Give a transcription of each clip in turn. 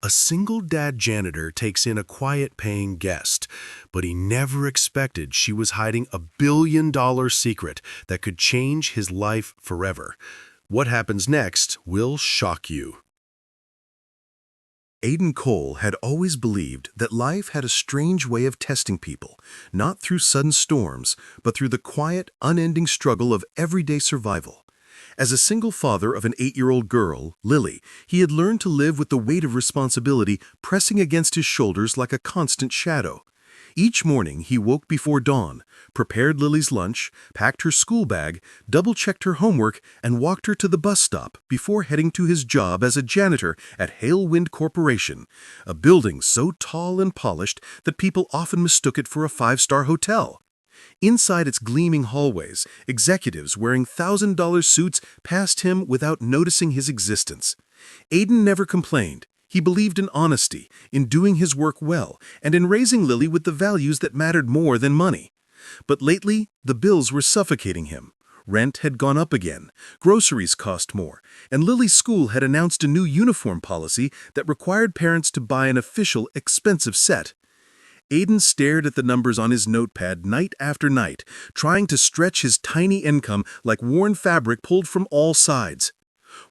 A single dad janitor takes in a quiet-paying guest, but he never expected she was hiding a billion-dollar secret that could change his life forever. What happens next will shock you. Aiden Cole had always believed that life had a strange way of testing people, not through sudden storms, but through the quiet, unending struggle of everyday survival. As a single father of an 8-year-old girl, Lily, he had learned to live with the weight of responsibility pressing against his shoulders like a constant shadow. Each morning, he woke before dawn, prepared Lily's lunch, packed her school bag, double-checked her homework, and walked her to the bus stop before heading to his job as a janitor at Halewind Corporation, a building so tall and polished that people often mistook it for a 5-star hotel. Inside its gleaming hallways, executives wearing $1,000 suits passed him without noticing his existence. Aiden never complained. He believed in honesty, in doing his work well, and in raising Lily with the values that mattered more than money. But lately, the bills were suffocating him. Rent had gone up again, groceries cost more, and Lily's school had announced a new uniform policy that required parents to buy an official, expensive set. Aiden stared at the numbers on his notepad night after night, trying to stretch his tiny income like worn fabric pulled from all sides.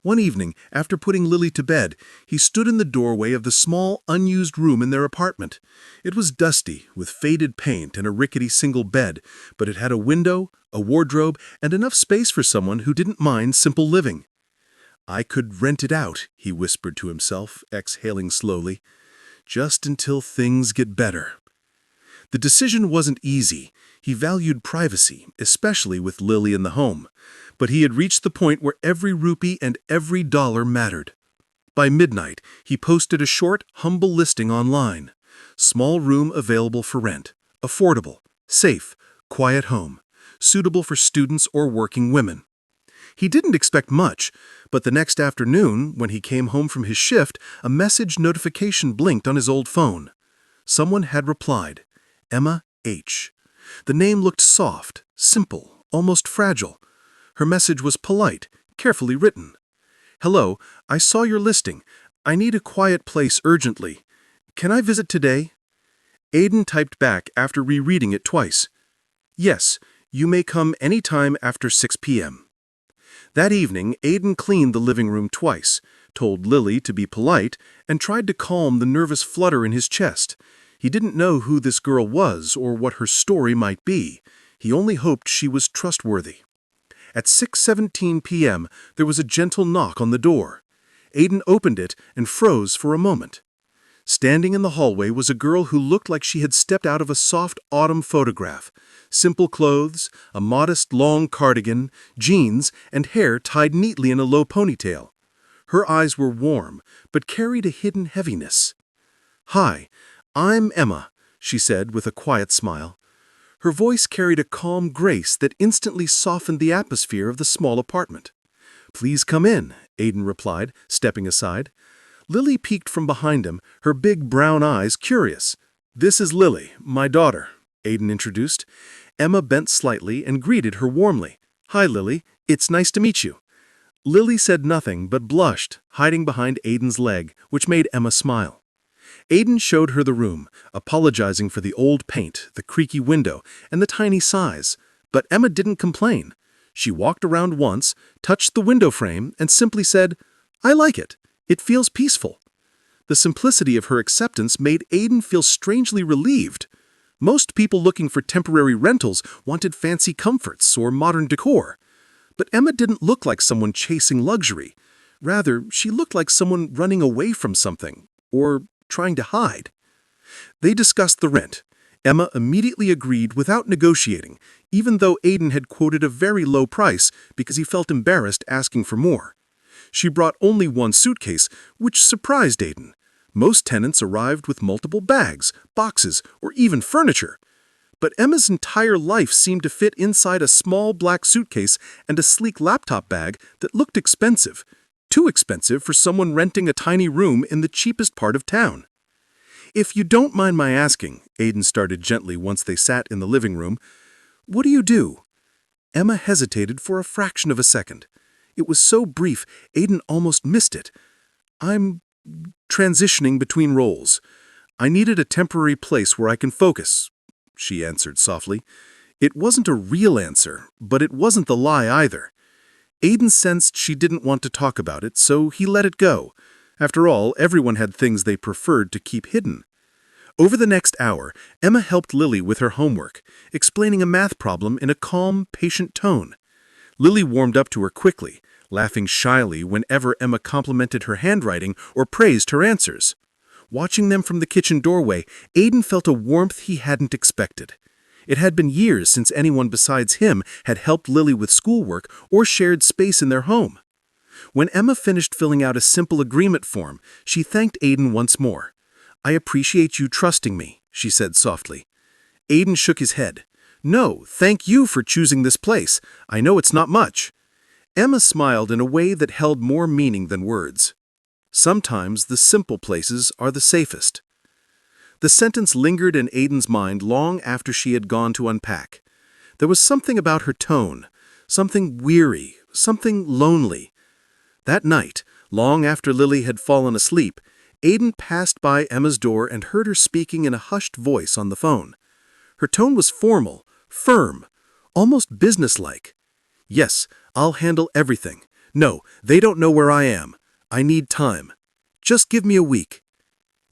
One evening, after putting Lily to bed, he stood in the doorway of the small, unused room in their apartment. It was dusty, with faded paint and a rickety single bed, but it had a window, a wardrobe, and enough space for someone who didn't mind simple living. "I could rent it out," he whispered to himself, exhaling slowly, "just until things get better." The decision wasn't easy. He valued privacy, especially with Lily in the home. But he had reached the point where every rupee and every dollar mattered. By midnight, he posted a short, humble listing online. Small room available for rent. Affordable, safe, quiet home. Suitable for students or working women. He didn't expect much, but the next afternoon, when he came home from his shift, a message notification blinked on his old phone. Someone had replied. Emma H. The name looked soft, simple, almost fragile. Her message was polite, carefully written. "Hello, I saw your listing. I need a quiet place urgently. Can I visit today?" Aiden typed back after rereading it twice. "Yes, you may come any time after 6 p.m. That evening, Aiden cleaned the living room twice, told Lily to be polite, and tried to calm the nervous flutter in his chest. He didn't know who this girl was or what her story might be. He only hoped she was trustworthy. At 6:17 p.m., there was a gentle knock on the door. Aiden opened it and froze for a moment. Standing in the hallway was a girl who looked like she had stepped out of a soft autumn photograph. Simple clothes, a modest long cardigan, jeans, and hair tied neatly in a low ponytail. Her eyes were warm, but carried a hidden heaviness. "Hi, I'm Emma," she said with a quiet smile. Her voice carried a calm grace that instantly softened the atmosphere of the small apartment. "Please come in," Aiden replied, stepping aside. Lily peeked from behind him, her big brown eyes curious. "This is Lily, my daughter," Aiden introduced. Emma bent slightly and greeted her warmly. "Hi, Lily. It's nice to meet you." Lily said nothing but blushed, hiding behind Aiden's leg, which made Emma smile. Aiden showed her the room, apologizing for the old paint, the creaky window, and the tiny size. But Emma didn't complain. She walked around once, touched the window frame, and simply said, "I like it. It feels peaceful." The simplicity of her acceptance made Aiden feel strangely relieved. Most people looking for temporary rentals wanted fancy comforts or modern decor. But Emma didn't look like someone chasing luxury. Rather, she looked like someone running away from something, or trying to hide. They discussed the rent. Emma immediately agreed without negotiating, even though Aiden had quoted a very low price because he felt embarrassed asking for more. She brought only one suitcase, which surprised Aiden. Most tenants arrived with multiple bags, boxes, or even furniture. But Emma's entire life seemed to fit inside a small black suitcase and a sleek laptop bag that looked expensive. Too expensive for someone renting a tiny room in the cheapest part of town. "If you don't mind my asking," Aiden started gently once they sat in the living room, "what do you do?" Emma hesitated for a fraction of a second. It was so brief, Aiden almost missed it. "I'm transitioning between roles. I needed a temporary place where I can focus, she answered softly. It wasn't a real answer, but it wasn't the lie either. Aiden sensed she didn't want to talk about it, so he let it go. After all, everyone had things they preferred to keep hidden. Over the next hour, Emma helped Lily with her homework, explaining a math problem in a calm, patient tone. Lily warmed up to her quickly, laughing shyly whenever Emma complimented her handwriting or praised her answers. Watching them from the kitchen doorway, Aiden felt a warmth he hadn't expected. It had been years since anyone besides him had helped Lily with schoolwork or shared space in their home. When Emma finished filling out a simple agreement form, she thanked Aiden once more. "I appreciate you trusting me," she said softly. Aiden shook his head. "No, thank you for choosing this place. I know it's not much." Emma smiled in a way that held more meaning than words. Sometimes the simple places are the safest. The sentence lingered in Aiden's mind long after she had gone to unpack. There was something about her tone, something weary, something lonely. That night, long after Lily had fallen asleep, Aiden passed by Emma's door and heard her speaking in a hushed voice on the phone. Her tone was formal, firm, almost businesslike. "Yes, I'll handle everything. No, they don't know where I am. I need time. Just give me a week."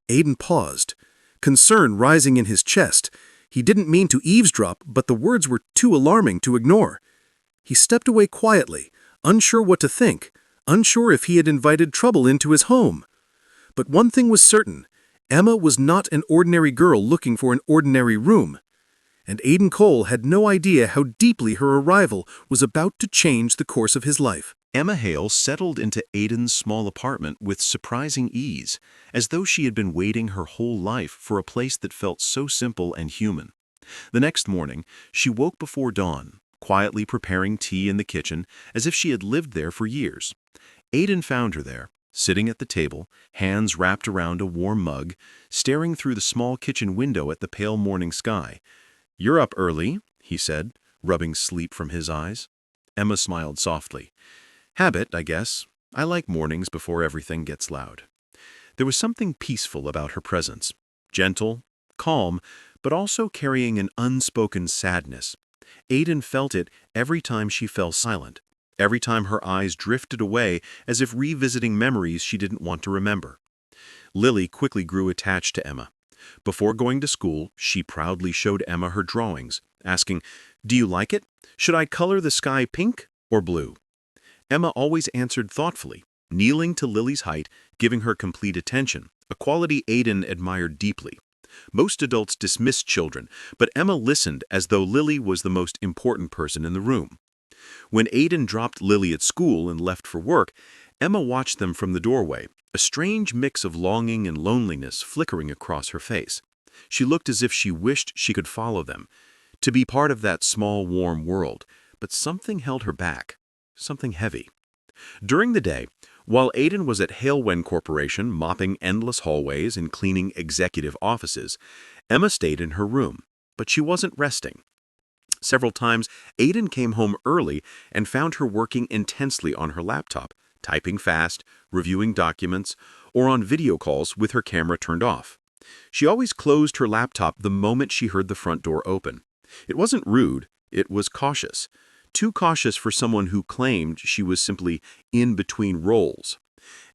Aiden paused, concern rising in his chest. He didn't mean to eavesdrop, but the words were too alarming to ignore. He stepped away quietly, unsure what to think, unsure if he had invited trouble into his home. But one thing was certain: Emma was not an ordinary girl looking for an ordinary room. And Aiden Cole had no idea how deeply her arrival was about to change the course of his life. Emma Hale settled into Aiden's small apartment with surprising ease, as though she had been waiting her whole life for a place that felt so simple and human. The next morning, she woke before dawn, quietly preparing tea in the kitchen as if she had lived there for years. Aiden found her there, sitting at the table, hands wrapped around a warm mug, staring through the small kitchen window at the pale morning sky. "You're up early," he said, rubbing sleep from his eyes. Emma smiled softly. "Habit, I guess. I like mornings before everything gets loud." There was something peaceful about her presence, gentle, calm, but also carrying an unspoken sadness. Aiden felt it every time she fell silent, every time her eyes drifted away as if revisiting memories she didn't want to remember. Lily quickly grew attached to Emma. Before going to school, she proudly showed Emma her drawings, asking, "Do you like it? Should I color the sky pink or blue?" Emma always answered thoughtfully, kneeling to Lily's height, giving her complete attention, a quality Aiden admired deeply. Most adults dismissed children, but Emma listened as though Lily was the most important person in the room. When Aiden dropped Lily at school and left for work, Emma watched them from the doorway, a strange mix of longing and loneliness flickering across her face. She looked as if she wished she could follow them, to be part of that small, warm world, but something held her back, something heavy. During the day, while Aiden was at Halewen Corporation mopping endless hallways and cleaning executive offices, Emma stayed in her room, but she wasn't resting. Several times, Aiden came home early and found her working intensely on her laptop, typing fast, reviewing documents, or on video calls with her camera turned off. She always closed her laptop the moment she heard the front door open. It wasn't rude, it was cautious. Too cautious for someone who claimed she was simply in between roles.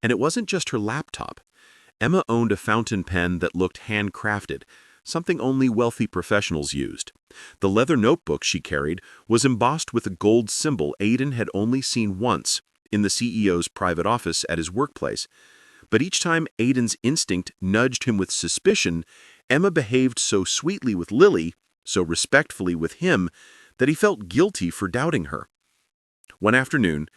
And it wasn't just her laptop. Emma owned a fountain pen that looked handcrafted, something only wealthy professionals used. The leather notebook she carried was embossed with a gold symbol Aiden had only seen once, in the CEO's private office at his workplace. But each time Aiden's instinct nudged him with suspicion, Emma behaved so sweetly with Lily, so respectfully with him, that he felt guilty for doubting her. One afternoon,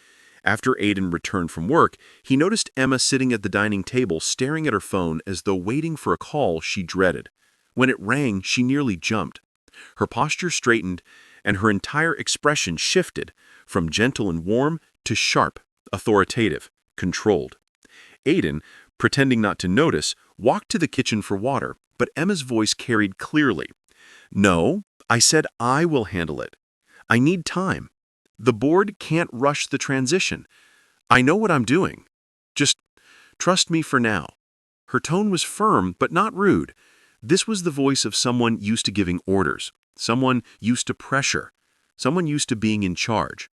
after Aiden returned from work, he noticed Emma sitting at the dining table staring at her phone as though waiting for a call she dreaded. When it rang, she nearly jumped. Her posture straightened, and her entire expression shifted, from gentle and warm to sharp, authoritative, controlled. Aiden, pretending not to notice, walked to the kitchen for water, but Emma's voice carried clearly. "No, I said I will handle it. I need time. The board can't rush the transition. I know what I'm doing. Just trust me for now." Her tone was firm, but not rude. This was the voice of someone used to giving orders, someone used to pressure, someone used to being in charge.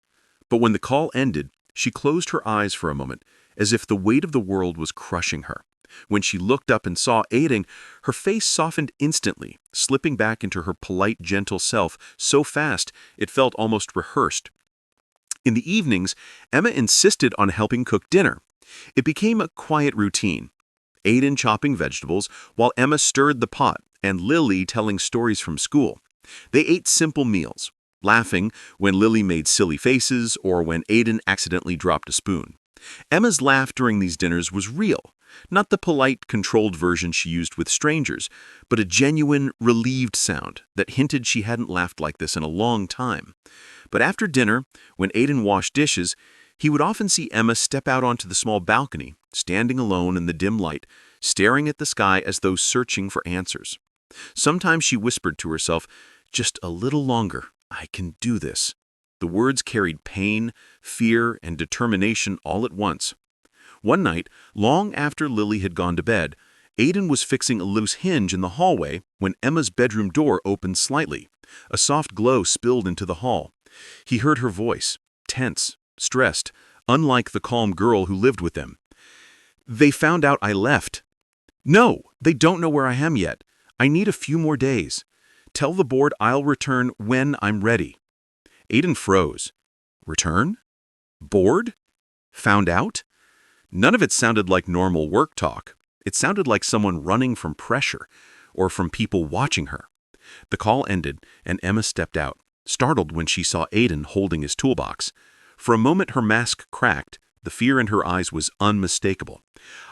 But when the call ended, she closed her eyes for a moment, as if the weight of the world was crushing her. When she looked up and saw Aiden, her face softened instantly, slipping back into her polite, gentle self so fast it felt almost rehearsed. In the evenings, Emma insisted on helping cook dinner. It became a quiet routine. Aiden chopping vegetables while Emma stirred the pot and Lily telling stories from school. They ate simple meals, laughing when Lily made silly faces or when Aiden accidentally dropped a spoon. Emma's laugh during these dinners was real, not the polite, controlled version she used with strangers, but a genuine, relieved sound that hinted she hadn't laughed like this in a long time. But after dinner, when Aiden washed dishes, he would often see Emma step out onto the small balcony, standing alone in the dim light, staring at the sky as though searching for answers. Sometimes she whispered to herself, "Just a little longer, I can do this." The words carried pain, fear, and determination all at once. One night, long after Lily had gone to bed, Aiden was fixing a loose hinge in the hallway when Emma's bedroom door opened slightly. A soft glow spilled into the hall. He heard her voice, tense, stressed, unlike the calm girl who lived with them. "They found out I left." "No, they don't know where I am yet. I need a few more days. Tell the board I'll return when I'm ready." Aiden froze. Return? Bored? Found out? None of it sounded like normal work talk. It sounded like someone running from pressure or from people watching her. The call ended, and Emma stepped out, startled when she saw Aiden holding his toolbox. For a moment her mask cracked. The fear in her eyes was unmistakable.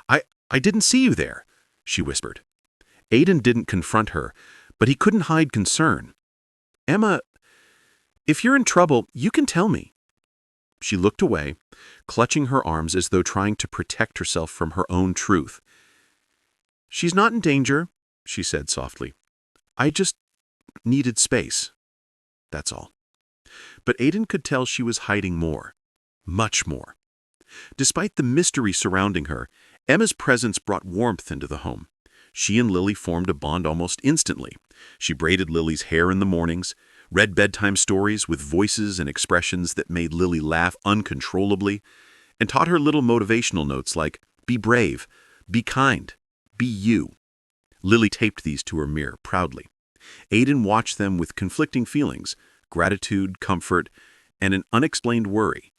I didn't see you there," she whispered. Aiden didn't confront her, but he couldn't hide concern. "Emma, if you're in trouble, you can tell me." She looked away, clutching her arms as though trying to protect herself from her own truth. "She's not in danger," she said softly. "I just needed space. That's all." But Aiden could tell she was hiding more. Much more. Despite the mystery surrounding her, Emma's presence brought warmth into the home. She and Lily formed a bond almost instantly. She braided Lily's hair in the mornings, read bedtime stories with voices and expressions that made Lily laugh uncontrollably, and taught her little motivational notes like, "Be brave, be kind, be you." Lily taped these to her mirror proudly. Aiden watched them with conflicting feelings, gratitude, comfort, and an unexplained worry.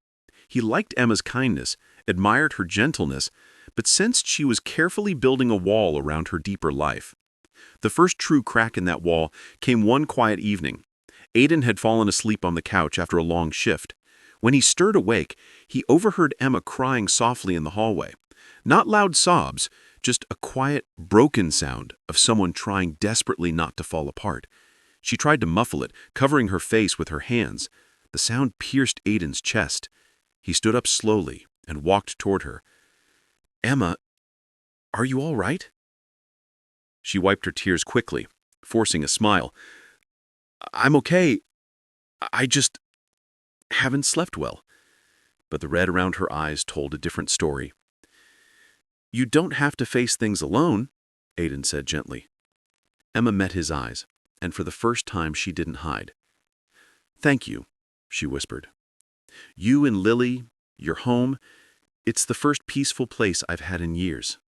He liked Emma's kindness, admired her gentleness, but sensed she was carefully building a wall around her deeper life. The first true crack in that wall came one quiet evening. Aiden had fallen asleep on the couch after a long shift. When he stirred awake, he overheard Emma crying softly in the hallway. Not loud sobs, just a quiet, broken sound of someone trying desperately not to fall apart. She tried to muffle it, covering her face with her hands. The sound pierced Aiden's chest. He stood up slowly and walked toward her. "Emma, are you all right?" She wiped her tears quickly, forcing a smile. "I'm okay. I just haven't slept well." But the red around her eyes told a different story. "You don't have to face things alone," Aiden said gently. Emma met his eyes, and for the first time she didn't hide. "Thank you," she whispered. "You and Lily, your home, it's the first peaceful place I've had in years."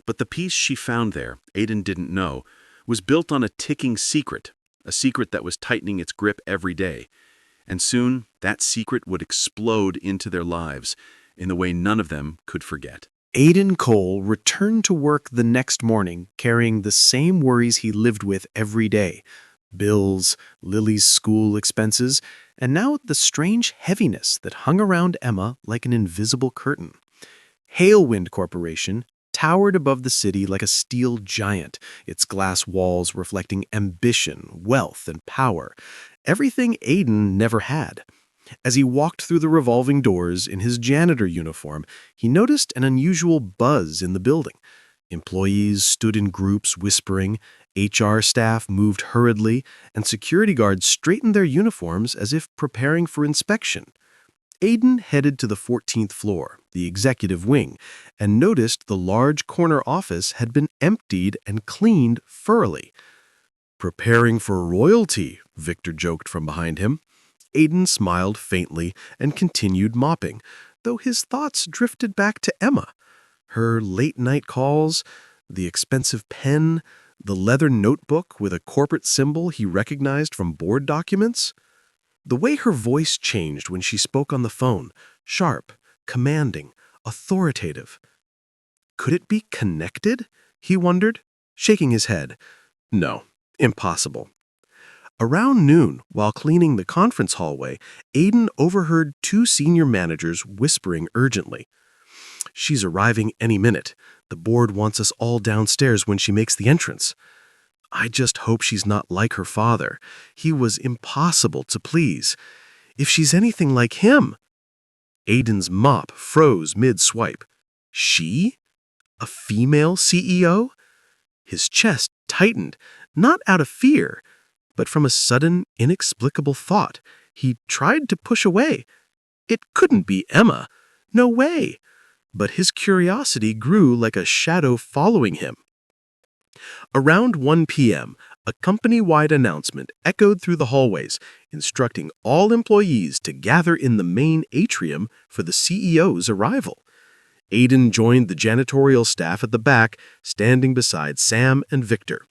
But the peace she found there, Aiden didn't know, was built on a ticking secret, a secret that was tightening its grip every day. And soon, that secret would explode into their lives in the way none of them could forget. Aiden Cole returned to work the next morning carrying the same worries he lived with every day. Bills, Lily's school expenses, and now the strange heaviness that hung around Emma like an invisible curtain. Hailwind Corporation towered above the city like a steel giant, its glass walls reflecting ambition, wealth, and power, everything Aiden never had. As he walked through the revolving doors in his janitor uniform, he noticed an unusual buzz in the building. Employees stood in groups whispering, HR staff moved hurriedly, and security guards straightened their uniforms as if preparing for inspection. Aiden headed to the 14th floor, the executive wing, and noticed the large corner office had been emptied and cleaned thoroughly. "Preparing for royalty," Victor joked from behind him. Aiden smiled faintly and continued mopping, though his thoughts drifted back to Emma. Her late-night calls, the expensive pen, the leather notebook with a corporate symbol he recognized from board documents. The way her voice changed when she spoke on the phone, sharp, commanding, authoritative. Could it be connected? He wondered, shaking his head. No, impossible. Around noon, while cleaning the conference hallway, Aiden overheard two senior managers whispering urgently. "She's arriving any minute. The board wants us all downstairs when she makes the entrance. I just hope she's not like her father. He was impossible to please. If she's anything like him." Aiden's mop froze mid-swipe. She? A female CEO? His chest tightened, not out of fear, but from a sudden, inexplicable thought he tried to push away. It couldn't be Emma. No way. But his curiosity grew like a shadow following him. Around 1 p.m., a company-wide announcement echoed through the hallways, instructing all employees to gather in the main atrium for the CEO's arrival. Aiden joined the janitorial staff at the back, standing beside Sam and Victor.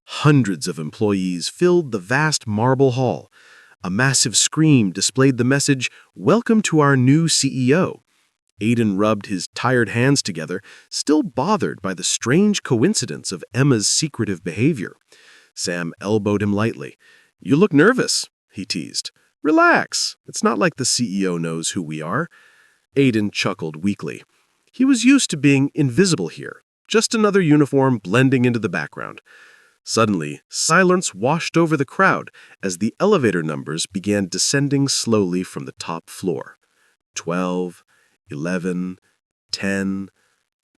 Hundreds of employees filled the vast marble hall. A massive screen displayed the message, "Welcome to our new CEO." Aiden rubbed his tired hands together, still bothered by the strange coincidence of Emma's secretive behavior. Sam elbowed him lightly. "You look nervous," he teased. "Relax. It's not like the CEO knows who we are." Aiden chuckled weakly. He was used to being invisible here, just another uniform blending into the background. Suddenly, silence washed over the crowd as the elevator numbers began descending slowly from the top floor. 12, 11, 10.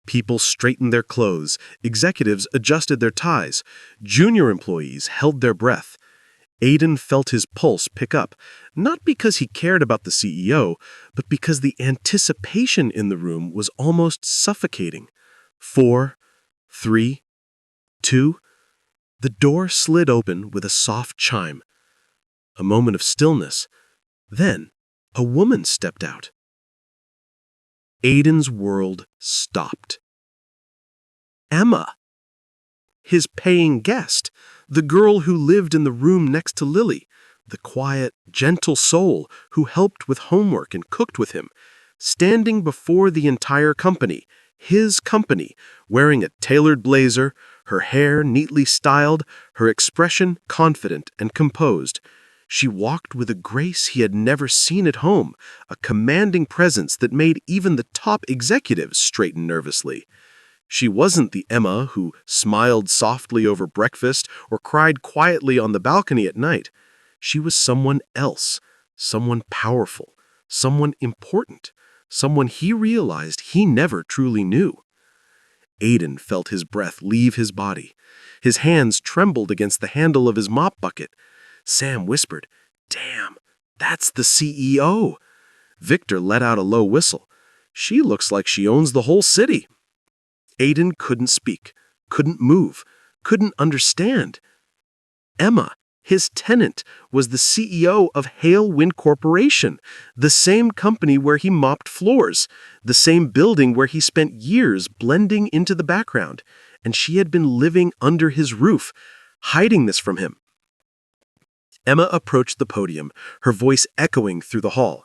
People straightened their clothes, executives adjusted their ties, junior employees held their breath. Aiden felt his pulse pick up, not because he cared about the CEO, but because the anticipation in the room was almost suffocating. 4, 3, 2. The door slid open with a soft chime. A moment of stillness. Then, a woman stepped out. Aiden's world stopped. Emma. His paying guest, the girl who lived in the room next to Lily, the quiet, gentle soul who helped with homework and cooked with him, standing before the entire company, his company, wearing a tailored blazer, her hair neatly styled, her expression confident and composed. She walked with a grace he had never seen at home, a commanding presence that made even the top executives straighten nervously. She wasn't the Emma who smiled softly over breakfast or cried quietly on the balcony at night. She was someone else, someone powerful, someone important, someone he realized he never truly knew. Aiden felt his breath leave his body. His hands trembled against the handle of his mop bucket. Sam whispered, "Damn, that's the CEO." Victor let out a low whistle. "She looks like she owns the whole city." Aiden couldn't speak, couldn't move, couldn't understand. Emma, his tenant, was the CEO of Hale Wind Corporation, the same company where he mopped floors, the same building where he spent years blending into the background, and she had been living under his roof, hiding this from him. Emma approached the podium, her voice echoing through the hall.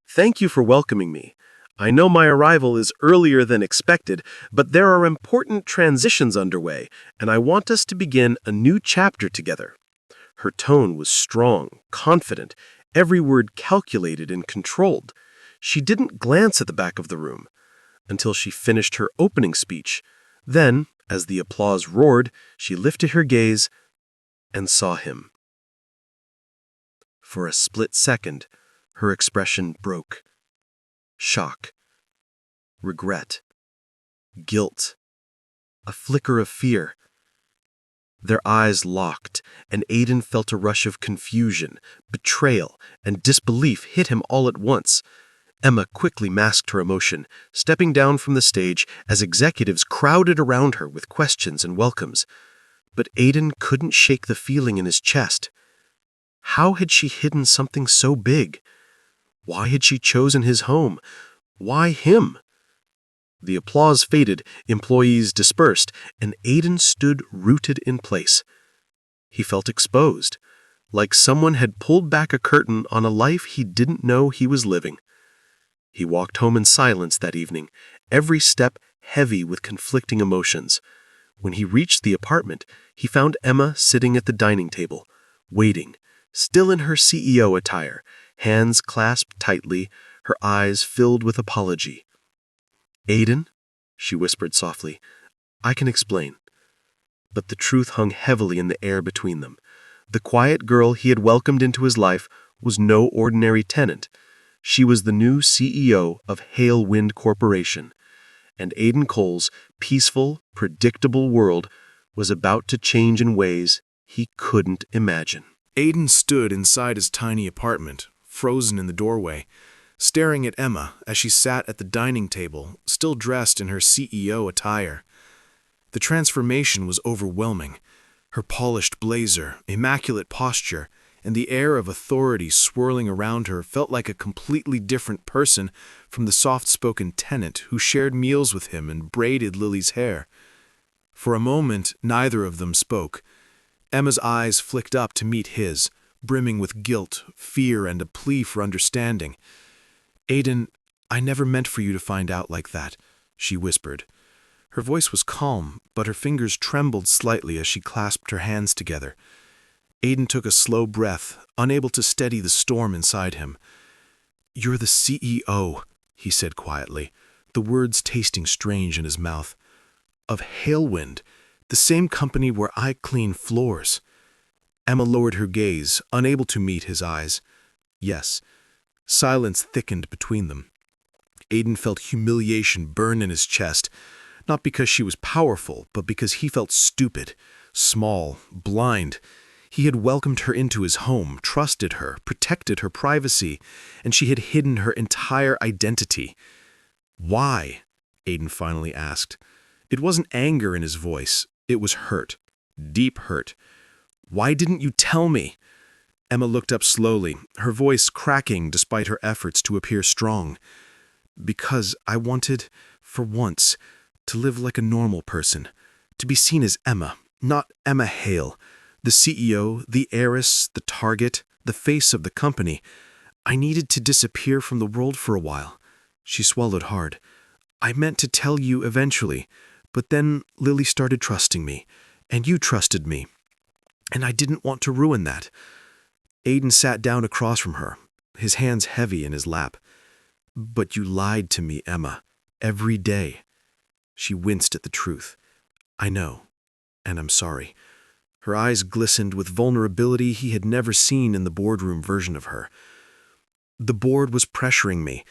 "Thank you for welcoming me. I know my arrival is earlier than expected, but there are important transitions underway, and I want us to begin a new chapter together." Her tone was strong, confident, every word calculated and controlled. She didn't glance at the back of the room until she finished her opening speech. Then, as the applause roared, she lifted her gaze and saw him. For a split second, her expression broke. Shock, regret, guilt, a flicker of fear. Their eyes locked, and Aiden felt a rush of confusion, betrayal, and disbelief hit him all at once. Emma quickly masked her emotion, stepping down from the stage as executives crowded around her with questions and welcomes. But Aiden couldn't shake the feeling in his chest. How had she hidden something so big? Why had she chosen his home? Why him? The applause faded, employees dispersed, and Aiden stood rooted in place. He felt exposed, like someone had pulled back a curtain on a life he didn't know he was living. He walked home in silence that evening, every step heavy with conflicting emotions. When he reached the apartment, he found Emma sitting at the dining table, waiting, still in her CEO attire, hands clasped tightly, her eyes filled with apology. "Aiden," she whispered softly, "I can explain." But the truth hung heavily in the air between them. The quiet girl he had welcomed into his life was no ordinary tenant. She was the new CEO of Hale Wind Corporation, and Aiden Cole's peaceful, predictable world was about to change in ways he couldn't imagine. Aiden stood inside his tiny apartment, frozen in the doorway, staring at Emma as she sat at the dining table, still dressed in her CEO attire. The transformation was overwhelming. Her polished blazer, immaculate posture, and the air of authority swirling around her felt like a completely different person from the soft-spoken tenant who shared meals with him and braided Lily's hair. For a moment, neither of them spoke. Emma's eyes flicked up to meet his, brimming with guilt, fear, and a plea for understanding. "Aiden, I never meant for you to find out like that," she whispered. Her voice was calm, but her fingers trembled slightly as she clasped her hands together. Aiden took a slow breath, unable to steady the storm inside him. "You're the CEO," he said quietly, the words tasting strange in his mouth, "of Halewind, the same company where I clean floors." Emma lowered her gaze, unable to meet his eyes. Yes. Silence thickened between them. Aiden felt humiliation burn in his chest, not because she was powerful, but because he felt stupid, small, blind. He had welcomed her into his home, trusted her, protected her privacy, and she had hidden her entire identity. "Why?" Aiden finally asked. It wasn't anger in his voice, it was hurt, deep hurt. "Why didn't you tell me?" Emma looked up slowly, her voice cracking despite her efforts to appear strong. "Because I wanted, for once, to live like a normal person, to be seen as Emma, not Emma Hale, the CEO, the heiress, the target, the face of the company. I needed to disappear from the world for a while." She swallowed hard. "I meant to tell you eventually, but then Lily started trusting me, and you trusted me, and I didn't want to ruin that." Aiden sat down across from her, his hands heavy in his lap. "But you lied to me, Emma, every day." She winced at the truth. "I know, and I'm sorry." Her eyes glistened with vulnerability he had never seen in the boardroom version of her. "The board was pressuring me.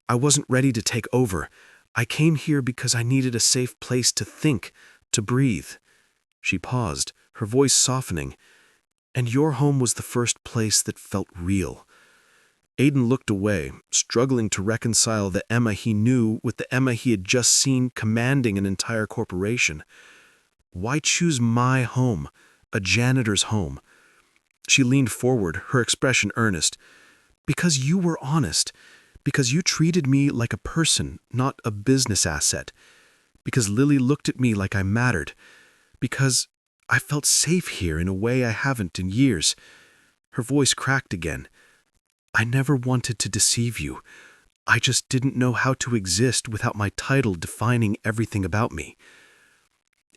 I wasn't ready to take over. I came here because I needed a safe place to think, to breathe." She paused, her voice softening. "And your home was the first place that felt real." Aiden looked away, struggling to reconcile the Emma he knew with the Emma he had just seen commanding an entire corporation. Why choose my home, a janitor's home? She leaned forward, her expression earnest. "Because you were honest. Because you treated me like a person, not a business asset. Because Lily looked at me like I mattered. Because I felt safe here in a way I haven't in years." Her voice cracked again. "I never wanted to deceive you. I just didn't know how to exist without my title defining everything about me."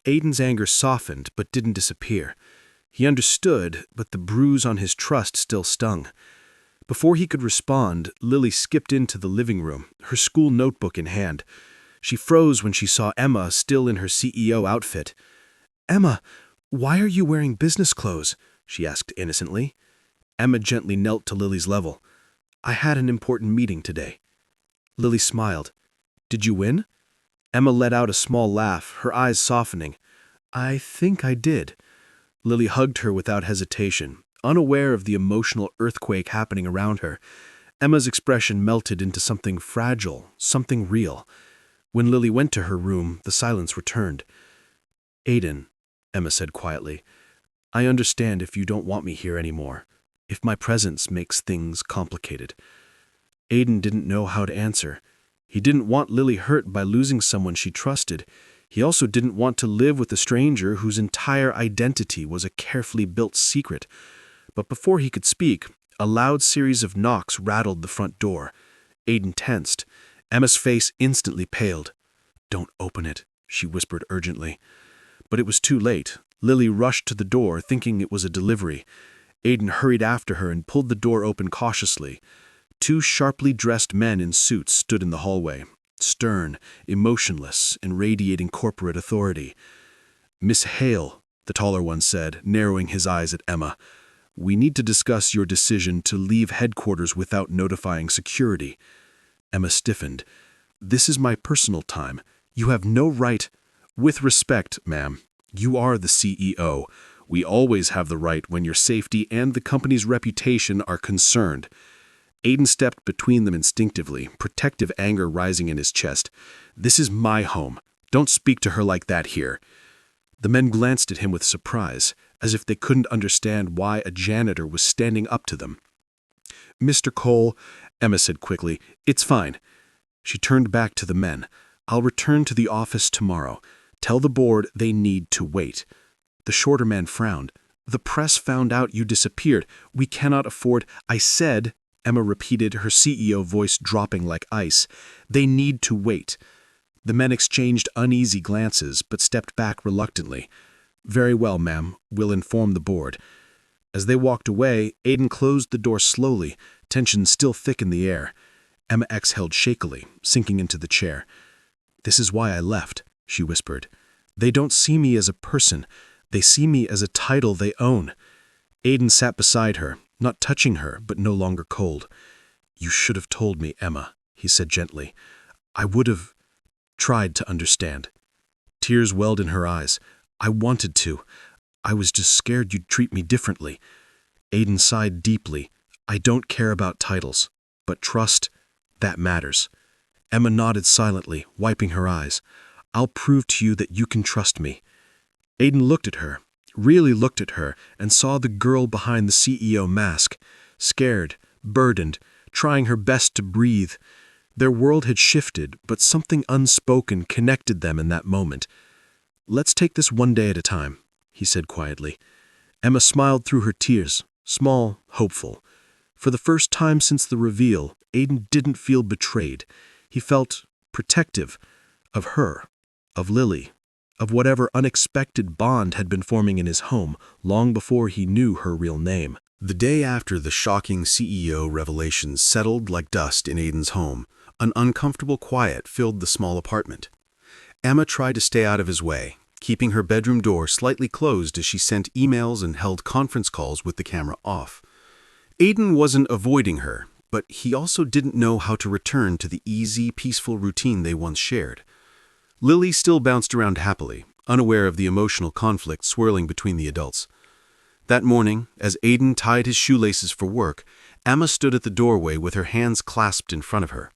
Aiden's anger softened but didn't disappear. He understood, but the bruise on his trust still stung. Before he could respond, Lily skipped into the living room, her school notebook in hand. She froze when she saw Emma still in her CEO outfit. "Emma, why are you wearing business clothes?" she asked innocently. Emma gently knelt to Lily's level. "I had an important meeting today." Lily smiled. "Did you win?" Emma let out a small laugh, her eyes softening. "I think I did." Lily hugged her without hesitation, unaware of the emotional earthquake happening around her. Emma's expression melted into something fragile, something real. When Lily went to her room, the silence returned. "Aiden," Emma said quietly, "I understand if you don't want me here anymore, if my presence makes things complicated." Aiden didn't know how to answer. He didn't want Lily hurt by losing someone she trusted. He also didn't want to live with a stranger whose entire identity was a carefully built secret. But before he could speak, a loud series of knocks rattled the front door. Aiden tensed. Emma's face instantly paled. "Don't open it," she whispered urgently. But it was too late. Lily rushed to the door, thinking it was a delivery. Aiden hurried after her and pulled the door open cautiously. Two sharply dressed men in suits stood in the hallway, stern, emotionless, and radiating corporate authority. "Miss Hale," the taller one said, narrowing his eyes at Emma, "we need to discuss your decision to leave headquarters without notifying security." Emma stiffened. "This is my personal time. You have no right—" "With respect, ma'am, you are the CEO. We always have the right when your safety and the company's reputation are concerned." Aiden stepped between them instinctively, protective anger rising in his chest. "This is my home. Don't speak to her like that here." The men glanced at him with surprise, as if they couldn't understand why a janitor was standing up to them. "Mr. Cole," Emma said quickly, "it's fine." She turned back to the men. "I'll return to the office tomorrow. Tell the board they need to wait." The shorter man frowned. "The press found out you disappeared. We cannot afford—" "I said," Emma repeated, her CEO voice dropping like ice, "they need to wait." The men exchanged uneasy glances, but stepped back reluctantly. "Very well, ma'am. We'll inform the board." As they walked away, Aiden closed the door slowly, tension still thick in the air. Emma exhaled shakily, sinking into the chair. "This is why I left," she whispered. "They don't see me as a person. They see me as a title they own." Aiden sat beside her, not touching her, but no longer cold. "You should have told me, Emma," he said gently. "I would have tried to understand." Tears welled in her eyes. "I wanted to. I was just scared you'd treat me differently." Aiden sighed deeply. "I don't care about titles, but trust, that matters." Emma nodded silently, wiping her eyes. "I'll prove to you that you can trust me." Aiden looked at her, really looked at her, and saw the girl behind the CEO mask, scared, burdened, trying her best to breathe. Their world had shifted, but something unspoken connected them in that moment. "Let's take this one day at a time," he said quietly. Emma smiled through her tears, small, hopeful. For the first time since the reveal, Aiden didn't feel betrayed. He felt protective of her, of Lily, of whatever unexpected bond had been forming in his home long before he knew her real name. The day after the shocking CEO revelations settled like dust in Aiden's home, an uncomfortable quiet filled the small apartment. Emma tried to stay out of his way, keeping her bedroom door slightly closed as she sent emails and held conference calls with the camera off. Aiden wasn't avoiding her, but he also didn't know how to return to the easy, peaceful routine they once shared. Lily still bounced around happily, unaware of the emotional conflict swirling between the adults. That morning, as Aiden tied his shoelaces for work, Emma stood at the doorway with her hands clasped in front of her.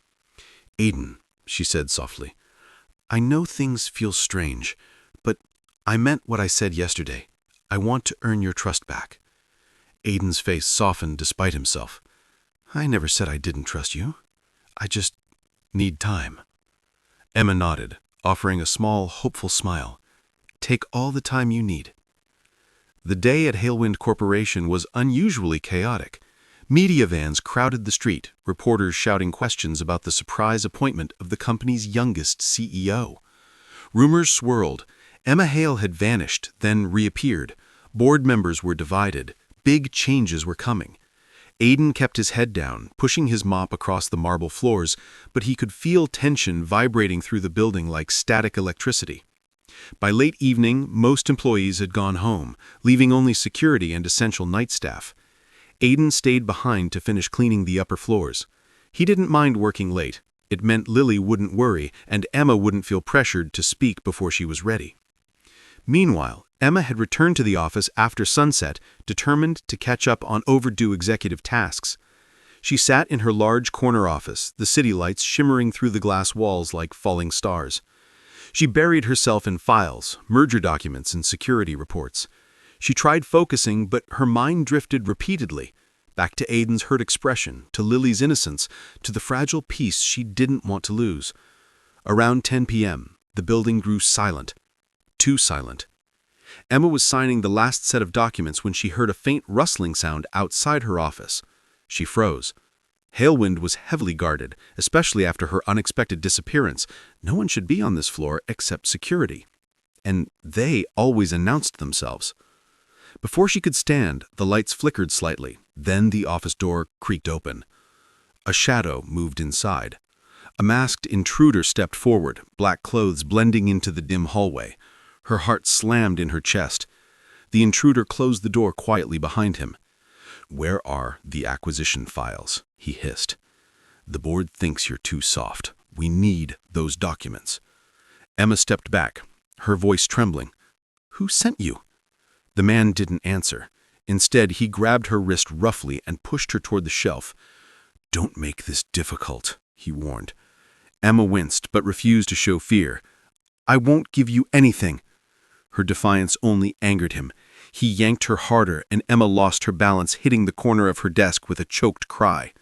"Aiden," she said softly, "I know things feel strange, but I meant what I said yesterday. I want to earn your trust back." Aiden's face softened despite himself. "I never said I didn't trust you. I just need time." Emma nodded, offering a small, hopeful smile. "Take all the time you need." The day at Halewind Corporation was unusually chaotic. Media vans crowded the street, reporters shouting questions about the surprise appointment of the company's youngest CEO. Rumors swirled. Emma Hale had vanished, then reappeared. Board members were divided. Big changes were coming. Aiden kept his head down, pushing his mop across the marble floors, but he could feel tension vibrating through the building like static electricity. By late evening, most employees had gone home, leaving only security and essential night staff. Aiden stayed behind to finish cleaning the upper floors. He didn't mind working late. It meant Lily wouldn't worry, and Emma wouldn't feel pressured to speak before she was ready. Meanwhile, Emma had returned to the office after sunset, determined to catch up on overdue executive tasks. She sat in her large corner office, the city lights shimmering through the glass walls like falling stars. She buried herself in files, merger documents, and security reports. She tried focusing, but her mind drifted repeatedly, back to Aiden's hurt expression, to Lily's innocence, to the fragile peace she didn't want to lose. Around 10 p.m., the building grew silent. Too silent. Emma was signing the last set of documents when she heard a faint rustling sound outside her office. She froze. Halewind was heavily guarded, especially after her unexpected disappearance. No one should be on this floor except security. And they always announced themselves. Before she could stand, the lights flickered slightly. Then the office door creaked open. A shadow moved inside. A masked intruder stepped forward, black clothes blending into the dim hallway. Her heart slammed in her chest. The intruder closed the door quietly behind him. "Where are the acquisition files?" he hissed. "The board thinks you're too soft. We need those documents." Emma stepped back, her voice trembling. "Who sent you?" The man didn't answer. Instead, he grabbed her wrist roughly and pushed her toward the shelf. "Don't make this difficult," he warned. Emma winced, but refused to show fear. "I won't give you anything." Her defiance only angered him. He yanked her harder, and Emma lost her balance, hitting the corner of her desk with a choked cry.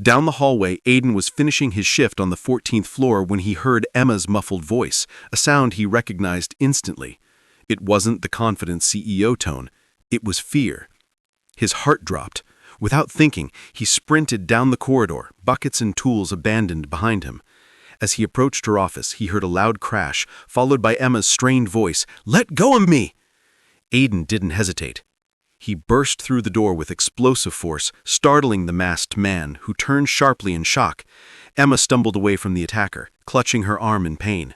Down the hallway, Aiden was finishing his shift on the 14th floor when he heard Emma's muffled voice, a sound he recognized instantly. It wasn't the confident CEO tone. It was fear. His heart dropped. Without thinking, he sprinted down the corridor, buckets and tools abandoned behind him. As he approached her office, he heard a loud crash, followed by Emma's strained voice, "Let go of me!" Aiden didn't hesitate. He burst through the door with explosive force, startling the masked man, who turned sharply in shock. Emma stumbled away from the attacker, clutching her arm in pain.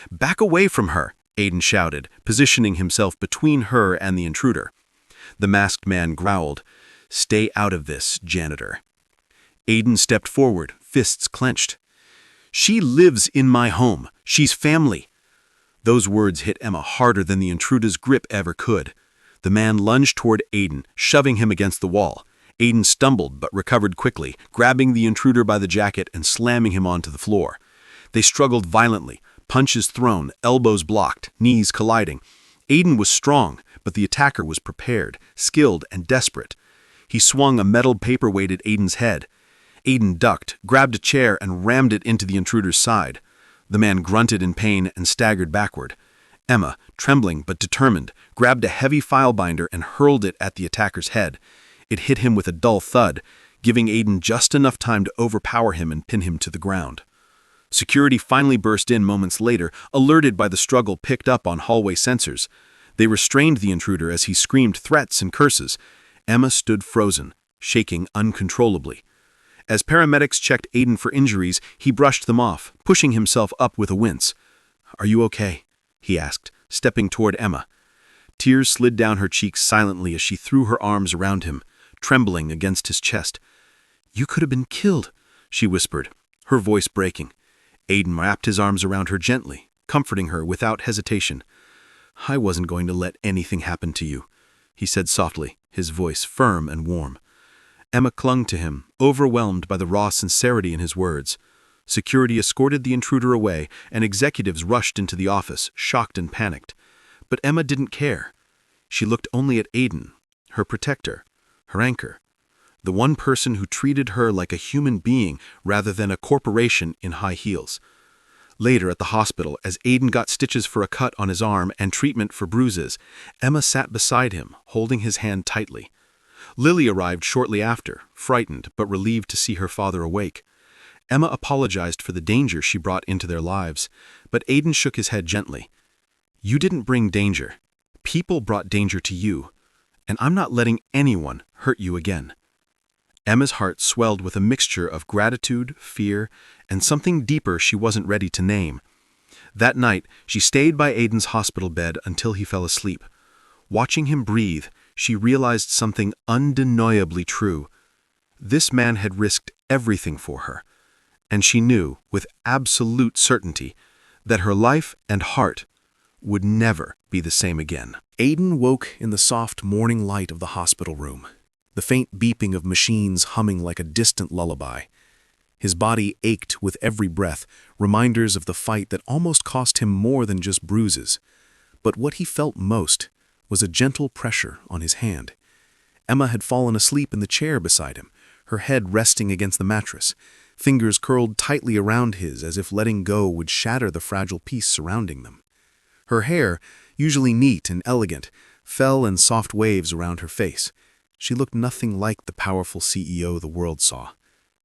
"Back away from her!" Aiden shouted, positioning himself between her and the intruder. The masked man growled, "Stay out of this, Janitor." Aiden stepped forward, fists clenched. "She lives in my home. She's family." Those words hit Emma harder than the intruder's grip ever could. The man lunged toward Aiden, shoving him against the wall. Aiden stumbled but recovered quickly, grabbing the intruder by the jacket and slamming him onto the floor. They struggled violently, punches thrown, elbows blocked, knees colliding. Aiden was strong, but the attacker was prepared, skilled, and desperate. He swung a metal paperweight at Aiden's head. Aiden ducked, grabbed a chair, and rammed it into the intruder's side. The man grunted in pain and staggered backward. Emma, trembling but determined, grabbed a heavy file binder and hurled it at the attacker's head. It hit him with a dull thud, giving Aiden just enough time to overpower him and pin him to the ground. Security finally burst in moments later, alerted by the struggle picked up on hallway sensors. They restrained the intruder as he screamed threats and curses. Emma stood frozen, shaking uncontrollably. As paramedics checked Aiden for injuries, he brushed them off, pushing himself up with a wince. "Are you okay?" he asked, stepping toward Emma. Tears slid down her cheeks silently as she threw her arms around him, trembling against his chest. "You could have been killed," she whispered, her voice breaking. Aiden wrapped his arms around her gently, comforting her without hesitation. "I wasn't going to let anything happen to you," he said softly, his voice firm and warm. Emma clung to him, overwhelmed by the raw sincerity in his words. Security escorted the intruder away, and executives rushed into the office, shocked and panicked. But Emma didn't care. She looked only at Aiden, her protector, her anchor, the one person who treated her like a human being rather than a corporation in high heels. Later at the hospital, as Aiden got stitches for a cut on his arm and treatment for bruises, Emma sat beside him, holding his hand tightly. Lily arrived shortly after, frightened but relieved to see her father awake. Emma apologized for the danger she brought into their lives, but Aiden shook his head gently. "You didn't bring danger. People brought danger to you, and I'm not letting anyone hurt you again." Emma's heart swelled with a mixture of gratitude, fear, and something deeper she wasn't ready to name. That night, she stayed by Aiden's hospital bed until he fell asleep. Watching him breathe, she realized something undeniably true. This man had risked everything for her, and she knew, with absolute certainty, that her life and heart would never be the same again. Aiden woke in the soft morning light of the hospital room. the faint beeping of machines humming like a distant lullaby. His body ached with every breath, reminders of the fight that almost cost him more than just bruises. But what he felt most was a gentle pressure on his hand. Emma had fallen asleep in the chair beside him, her head resting against the mattress, fingers curled tightly around his as if letting go would shatter the fragile peace surrounding them. Her hair, usually neat and elegant, fell in soft waves around her face. She looked nothing like the powerful CEO the world saw.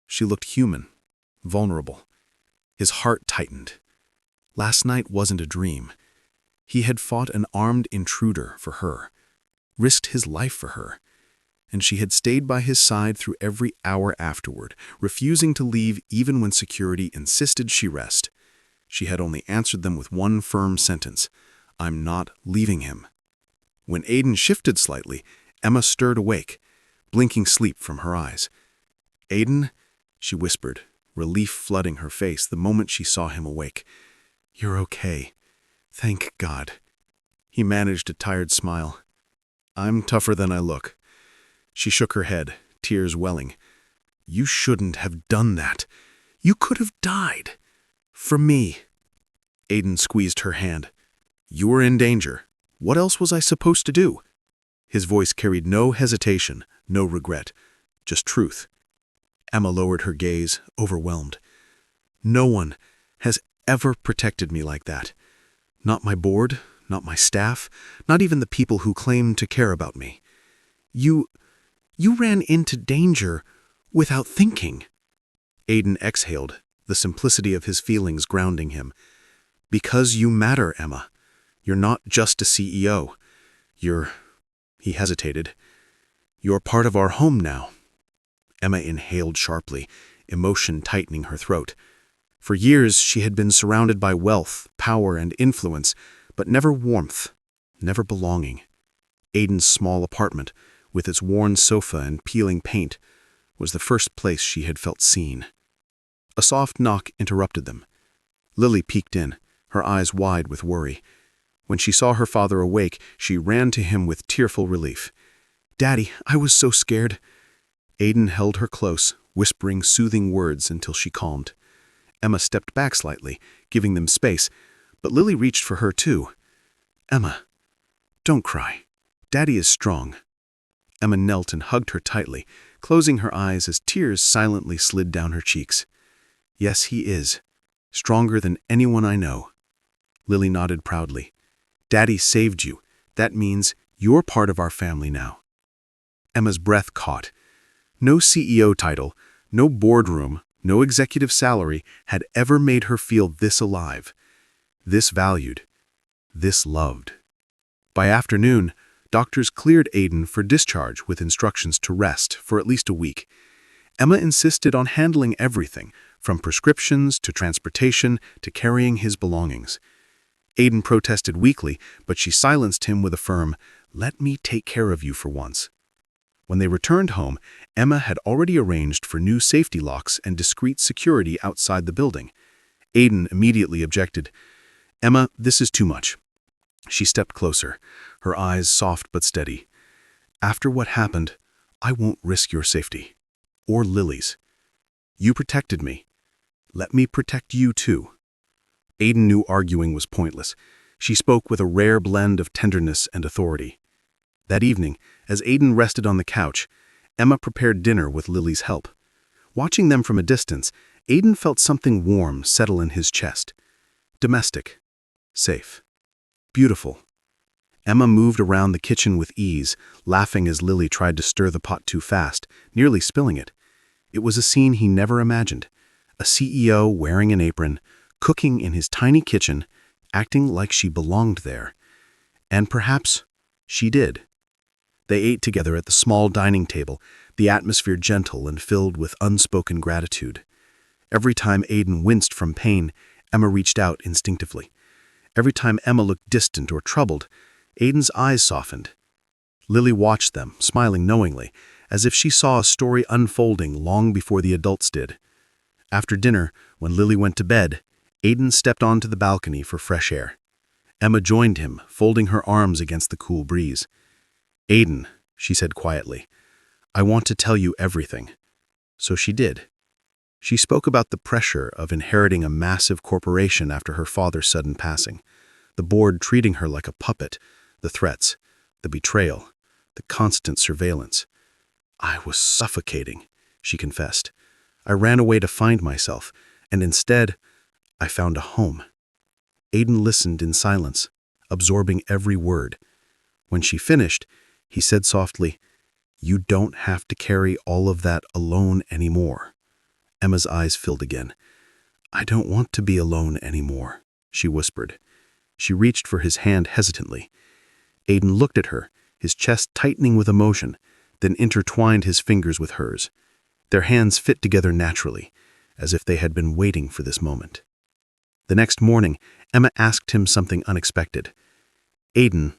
She looked human, vulnerable. His heart tightened. Last night wasn't a dream. He had fought an armed intruder for her, risked his life for her, and she had stayed by his side through every hour afterward, refusing to leave even when security insisted she rest. She had only answered them with one firm sentence: "I'm not leaving him." When Aiden shifted slightly, Emma stirred awake, blinking sleep from her eyes. "Aiden," she whispered, relief flooding her face the moment she saw him awake. "You're okay. Thank God." He managed a tired smile. "I'm tougher than I look." She shook her head, tears welling. "You shouldn't have done that. You could have died. For me." Aiden squeezed her hand. "You were in danger. What else was I supposed to do?" His voice carried no hesitation, no regret, just truth. Emma lowered her gaze, overwhelmed. "No one has ever protected me like that. Not my board, not my staff, not even the people who claim to care about me. You ran into danger without thinking." Aiden exhaled, the simplicity of his feelings grounding him. "Because you matter, Emma. You're not just a CEO. He hesitated. "You're part of our home now." Emma inhaled sharply, emotion tightening her throat. For years she had been surrounded by wealth, power, and influence, but never warmth, never belonging. Aiden's small apartment, with its worn sofa and peeling paint, was the first place she had felt seen. A soft knock interrupted them. Lily peeked in, her eyes wide with worry. When she saw her father awake, she ran to him with tearful relief. "Daddy, I was so scared." Aiden held her close, whispering soothing words until she calmed. Emma stepped back slightly, giving them space, but Lily reached for her too. "Emma, don't cry. Daddy is strong." Emma knelt and hugged her tightly, closing her eyes as tears silently slid down her cheeks. "Yes, he is. Stronger than anyone I know." Lily nodded proudly. "Daddy saved you. That means you're part of our family now." Emma's breath caught. No CEO title, no boardroom, no executive salary had ever made her feel this alive, this valued, this loved. By afternoon, doctors cleared Aiden for discharge with instructions to rest for at least a week. Emma insisted on handling everything, from prescriptions to transportation to carrying his belongings. Aiden protested weakly, but she silenced him with a firm, "Let me take care of you for once." When they returned home, Emma had already arranged for new safety locks and discreet security outside the building. Aiden immediately objected. "Emma, this is too much." She stepped closer, her eyes soft but steady. "After what happened, I won't risk your safety. Or Lily's. You protected me. Let me protect you too." Aiden knew arguing was pointless. She spoke with a rare blend of tenderness and authority. That evening, as Aiden rested on the couch, Emma prepared dinner with Lily's help. Watching them from a distance, Aiden felt something warm settle in his chest. Domestic. Safe. Beautiful. Emma moved around the kitchen with ease, laughing as Lily tried to stir the pot too fast, nearly spilling it. It was a scene he never imagined. A CEO wearing an apron, cooking in his tiny kitchen, acting like she belonged there. And perhaps she did. They ate together at the small dining table, the atmosphere gentle and filled with unspoken gratitude. Every time Aiden winced from pain, Emma reached out instinctively. Every time Emma looked distant or troubled, Aiden's eyes softened. Lily watched them, smiling knowingly, as if she saw a story unfolding long before the adults did. After dinner, when Lily went to bed, Aiden stepped onto the balcony for fresh air. Emma joined him, folding her arms against the cool breeze. "Aiden," she said quietly, I want to tell you everything." So she did. She spoke about the pressure of inheriting a massive corporation after her father's sudden passing, the board treating her like a puppet, the threats, the betrayal, the constant surveillance. "I was suffocating," she confessed. "I ran away to find myself, and instead, I found a home." Aiden listened in silence, absorbing every word. When she finished, he said softly, "You don't have to carry all of that alone anymore." Emma's eyes filled again. "I don't want to be alone anymore," she whispered. She reached for his hand hesitantly. Aiden looked at her, his chest tightening with emotion, then intertwined his fingers with hers. Their hands fit together naturally, as if they had been waiting for this moment. The next morning, Emma asked him something unexpected. "Aiden,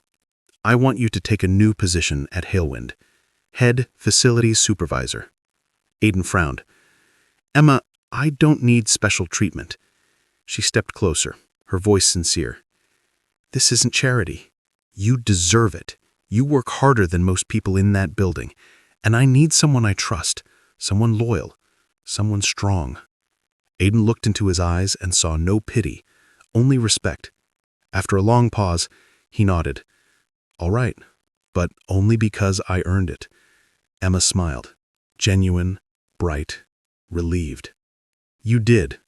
I want you to take a new position at Halewind, Head Facilities Supervisor." Aiden frowned. "Emma, I don't need special treatment." She stepped closer, her voice sincere. "This isn't charity. You deserve it. You work harder than most people in that building, and I need someone I trust, someone loyal, someone strong." Aiden looked into his eyes and saw no pity, only respect. After a long pause, he nodded. "All right, but only because I earned it." Emma smiled, genuine, bright, relieved. "You did."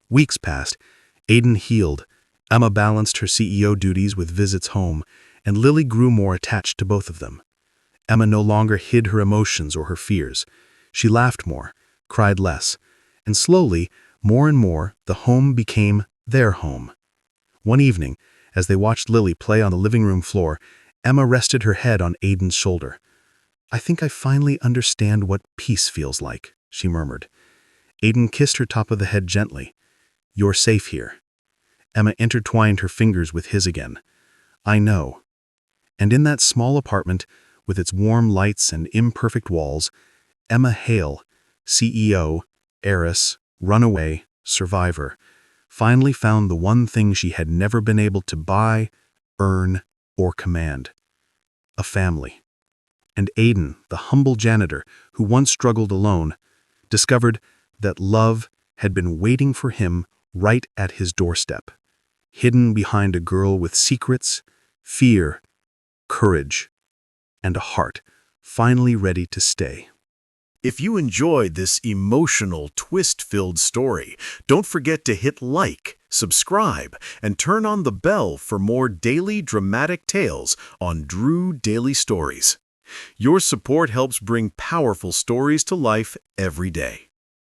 Weeks passed. Aiden healed. Emma balanced her CEO duties with visits home, and Lily grew more attached to both of them. Emma no longer hid her emotions or her fears. She laughed more, cried less, and slowly, more and more, the home became their home. One evening, as they watched Lily play on the living room floor, Emma rested her head on Aiden's shoulder. "I think I finally understand what peace feels like," she murmured. Aiden kissed her top of the head gently. "You're safe here." Emma intertwined her fingers with his again. "I know." And in that small apartment, with its warm lights and imperfect walls, Emma Hale, CEO, heiress, runaway, survivor, finally found the one thing she had never been able to buy, earn, or command: a family. And Aiden, the humble janitor who once struggled alone, discovered that love had been waiting for him right at his doorstep, hidden behind a girl with secrets, fear, courage, and a heart finally ready to stay. If you enjoyed this emotional, twist-filled story, don't forget to hit like, subscribe, and turn on the bell for more daily dramatic tales on Drew Daily Stories. Your support helps bring powerful stories to life every day.